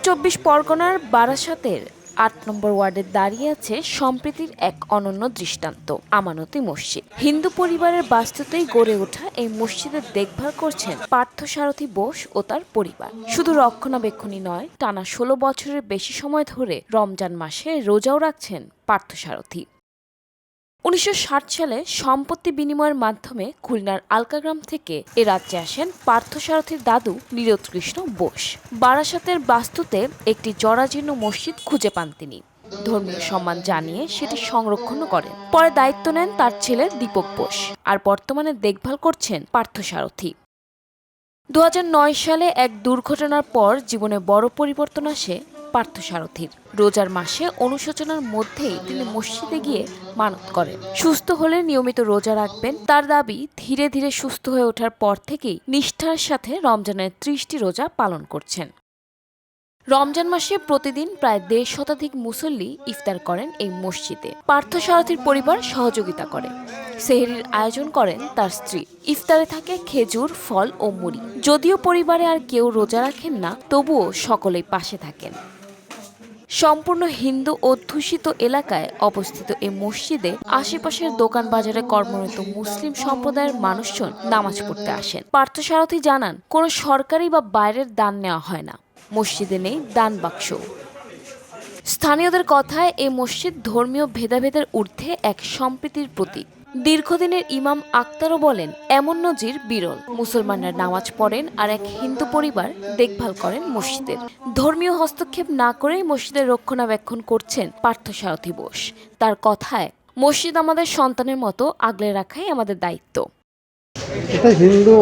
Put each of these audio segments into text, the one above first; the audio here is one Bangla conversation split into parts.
উত্তর ২৪ পরগনার বারাসাতের ৮ নম্বর ওয়ার্ডে দাঁড়িয়ে আছে সম্প্রীতির এক অনন্য দৃষ্টান্ত আমানতি মসজিদ। হিন্দু পরিবারের বাস্তুতেই গড়ে ওঠা এই মসজিদের দেখভাল করছেন পার্থসারথী বোস ও তার পরিবার। শুধু রক্ষণাবেক্ষণই নয়, টানা ১৬ বছরের বেশি সময় ধরে রমজান মাসে রোজাও রাখছেন পার্থসারথী। ১৯৬০ সালে সম্পত্তি বিনিময়ের মাধ্যমে খুলনার আলকাগ্রাম থেকে এ রাজ্যে আসেন পার্থসারথীর দাদু নীরোৎকৃষ্ণ বোস। বারাসাতের বাস্তুতে একটি জরাজীর্ণ মসজিদ খুঁজে পান তিনি। ধর্মীয় সম্মান জানিয়ে সেটি সংরক্ষণও করেন। পরে দায়িত্ব নেন তার ছেলে দীপক বোস, আর বর্তমানে দেখভাল করছেন পার্থসারথী। ২০০৯ সালে এক দুর্ঘটনার পর জীবনে বড় পরিবর্তন আসে পার্থসারথীর। রোজার মাসে অনুশোচনার মধ্যেই তিনি মসজিদে গিয়ে মানত করেন, সুস্থ হলে নিয়মিত রোজা রাখবেন। তার দাবি, ধীরে ধীরে সুস্থ হয়ে ওঠার পর থেকেই নিষ্ঠার সাথে রমজানের ৩০টি রোজা পালন করছেন। রমজান মাসে প্রতিদিন প্রায় ১.৫ শতাধিক মুসল্লি ইফতার করেন এই মসজিদে। পার্থসারথীর পরিবার সহযোগিতা করে। সেহরির আয়োজন করেন তার স্ত্রী। ইফতারে থাকে খেজুর, ফল ও মুড়ি। যদিও পরিবারে আর কেউ রোজা রাখেন না, তবুও সকলেই পাশে থাকেন। সম্পূর্ণ হিন্দু অধ্যুষিত এলাকায় অবস্থিত এই মসজিদে আশেপাশের দোকান বাজারে কর্মরত মুসলিম সম্প্রদায়ের মানুষজন নামাজ পড়তে আসেন। পার্থসারথী জানান, কোনো সরকারি বা বাইরের দান নেওয়া হয় না। মসজিদে নেই দান বাক্স। স্থানীয়দের কথায় এই মসজিদ ধর্মীয় ভেদাভেদের ঊর্ধ্বে এক সম্প্রীতির প্রতীক। দীর্ঘদিনের ইমাম আক্তারও বলেন, এমন নজির বিরল। মুসলমানরা নামাজ পড়েন আর এক হিন্দু পরিবার দেখভাল করেন মসজিদের। ধর্মীয় হস্তক্ষেপ না করেই মসজিদের রক্ষণাবেক্ষণ করছেন পার্থসারথী বোস। তার কথায়, মসজিদ আমাদের সন্তানের মতো আগলে রাখাই আমাদের দায়িত্ব। এটা হিন্দু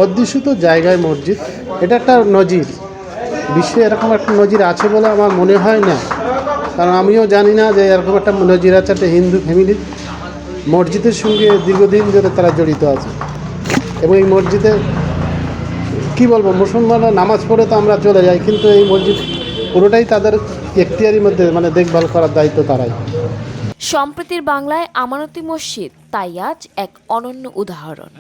অধ্যুষিত জায়গায় মসজিদ, এটা একটা নজির। বিশ্বে এরকম একটা নজির আছে বলে আমার মনে হয় না, কারণ আমিও জানি না যে এরকম একটা নজির আছে। একটা হিন্দু ফ্যামিলির মসজিদের সঙ্গে দীর্ঘদিন ধরে তারা জড়িত আছে, এবং এই মসজিদে কী বলবো, মুসলমানরা নামাজ পড়ে তো আমরা চলে যাই, কিন্তু এই মসজিদ পুরোটাই তাদের এখতিয়ারের মধ্যে, মানে দেখভাল করার দায়িত্ব তারাই। সম্প্রীতির বাংলায় আমানতি মসজিদ তাই আজ এক অনন্য উদাহরণ।